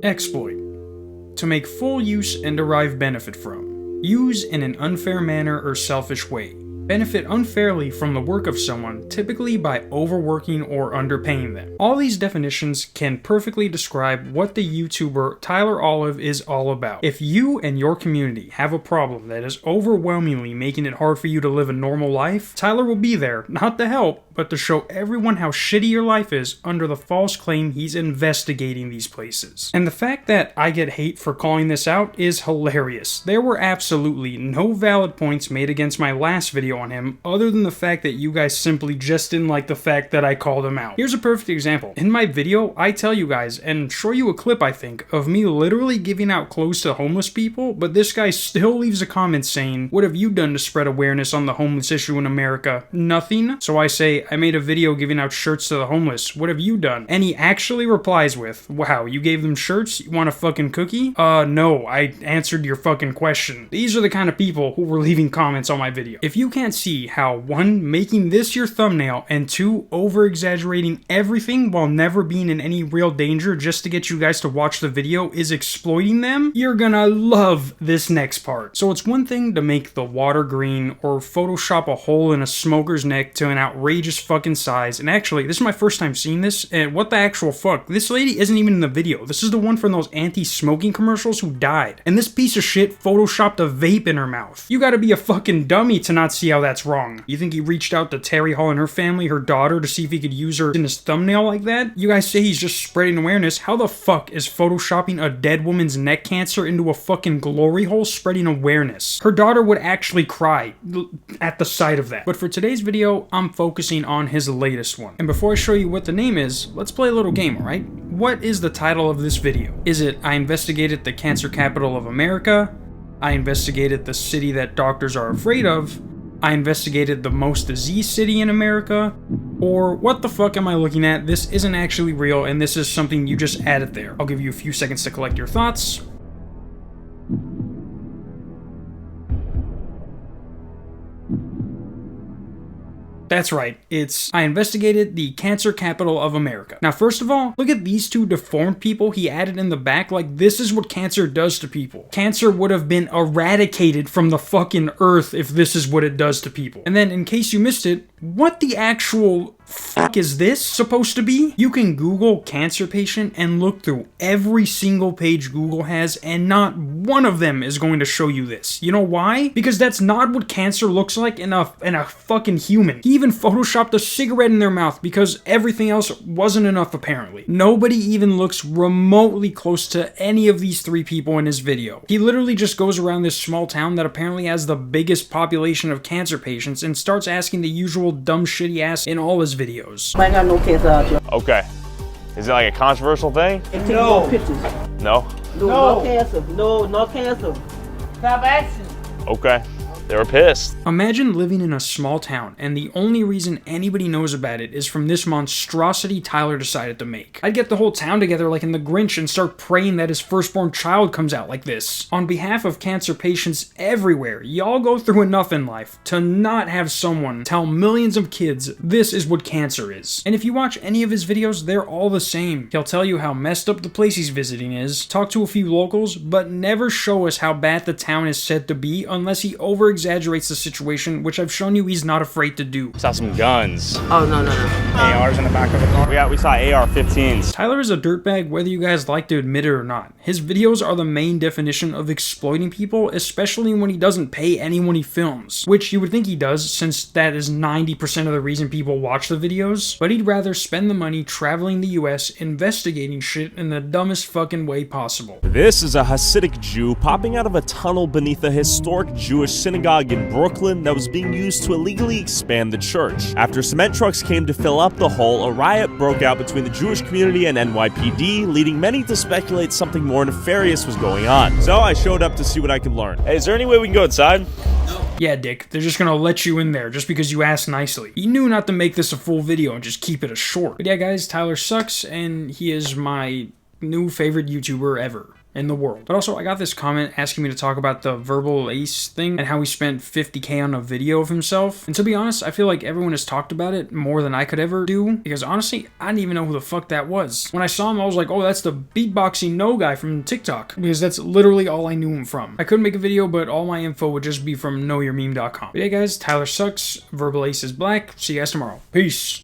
Exploit. To make full use and derive benefit from. Use in an unfair manner or selfish way. Benefit unfairly from the work of someone, typically by overworking or underpaying them. All these definitions can perfectly describe what the YouTuber Tyler Olive is all about. If you and your community have a problem that is overwhelmingly making it hard for you to live a normal life, Tyler will be there, not to help, but to show everyone how shitty your life is under the false claim he's investigating these places. And the fact that I get hate for calling this out is hilarious. There were absolutely no valid points made against my last video on him, other than the fact that you guys simply just didn't like the fact that I called him out. Here's a perfect example. In my video, I tell you guys, and show you a clip I think, of me literally giving out clothes to homeless people, but this guy still leaves a comment saying, "What have you done to spread awareness on the homeless issue in America?" Nothing. So I say, "I made a video giving out shirts to the homeless. What have you done?" And he actually replies with, "Wow, you gave them shirts? You want a fucking cookie?" No, I answered your fucking question. These are the kind of people who were leaving comments on my video. If you can't see how, 1, making this your thumbnail, and 2, over-exaggerating everything while never being in any real danger just to get you guys to watch the video is exploiting them, you're gonna love this next part. So it's one thing to make the water green or Photoshop a hole in a smoker's neck to an outrageous fucking size, and actually, this is my first time seeing this, and what the actual fuck, this lady isn't even in the video. This is the one from those anti-smoking commercials who died, and this piece of shit photoshopped a vape in her mouth. You gotta be a fucking dummy to not see how that's wrong. You think he reached out to Terry Hall and her family, her daughter, to see if he could use her in his thumbnail like that? You guys say he's just spreading awareness. How the fuck is photoshopping a dead woman's neck cancer into a fucking glory hole spreading awareness? Her daughter would actually cry at the sight of that. But for today's video, I'm focusing on his latest one. And before I show you what the name is, let's play a little game, alright? What is the title of this video? Is it, "I investigated the cancer capital of America"? "I investigated the city that doctors are afraid of"? "I investigated the most diseased city in America"? Or what the fuck am I looking at? This isn't actually real, and this is something you just added there. I'll give you a few seconds to collect your thoughts. That's right, it's "I investigated the cancer capital of America." Now, first of all, look at these two deformed people he added in the back. Like, this is what cancer does to people. Cancer would have been eradicated from the fucking earth if this is what it does to people. And then, in case you missed it, what the actual fuck is this supposed to be? You can Google cancer patient and look through every single page Google has, and not one of them is going to show you this. You know why? Because that's not what cancer looks like in a fucking human. He even photoshopped a cigarette in their mouth because everything else wasn't enough apparently. Nobody even looks remotely close to any of these 3 people in his video. He literally just goes around this small town that apparently has the biggest population of cancer patients and starts asking the usual dumb shitty ass in all his videos. I got no cancer out here. Okay. Is it like a controversial thing? No pictures. No? No cancer. No cancer. Stop asking. Okay. They were pissed. Imagine living in a small town and the only reason anybody knows about it is from this monstrosity Tyler decided to make. I'd get the whole town together like in The Grinch and start praying that his firstborn child comes out like this. On behalf of cancer patients everywhere, y'all go through enough in life to not have someone tell millions of kids this is what cancer is. And if you watch any of his videos, they're all the same. He'll tell you how messed up the place he's visiting is, talk to a few locals, but never show us how bad the town is said to be unless he exaggerates the situation, which I've shown you he's not afraid to do. Saw some guns. Oh, no. ARs in the back of the car. We saw AR-15s. Tyler is a dirtbag whether you guys like to admit it or not. His videos are the main definition of exploiting people, especially when he doesn't pay anyone he films. Which you would think he does, since that is 90% of the reason people watch the videos. But he'd rather spend the money traveling the US investigating shit in the dumbest fucking way possible. This is a Hasidic Jew popping out of a tunnel beneath a historic Jewish synagogue in Brooklyn that was being used to illegally expand the church. After cement trucks came to fill up the hole, a riot broke out between the Jewish community and NYPD, leading many to speculate something more nefarious was going on. So I showed up to see what I could learn. Hey, is there any way we can go inside? Yeah, Dick, they're just gonna let you in there just because you asked nicely. He knew not to make this a full video and just keep it a short. But yeah, guys, Tyler sucks, and he is my new favorite YouTuber ever. in the world. But also, I got this comment asking me to talk about the verbal ace thing and how he spent 50K on a video of himself. And to be honest, I feel like everyone has talked about it more than I could ever do, because honestly, I didn't even know who the fuck that was. When I saw him, I was like, oh, that's the beatboxing no guy from TikTok, because that's literally all I knew him from. I couldn't make a video, but all my info would just be from knowyourmeme.com. But yeah, guys, Tyler sucks. Verbal ace is black. See you guys tomorrow. Peace.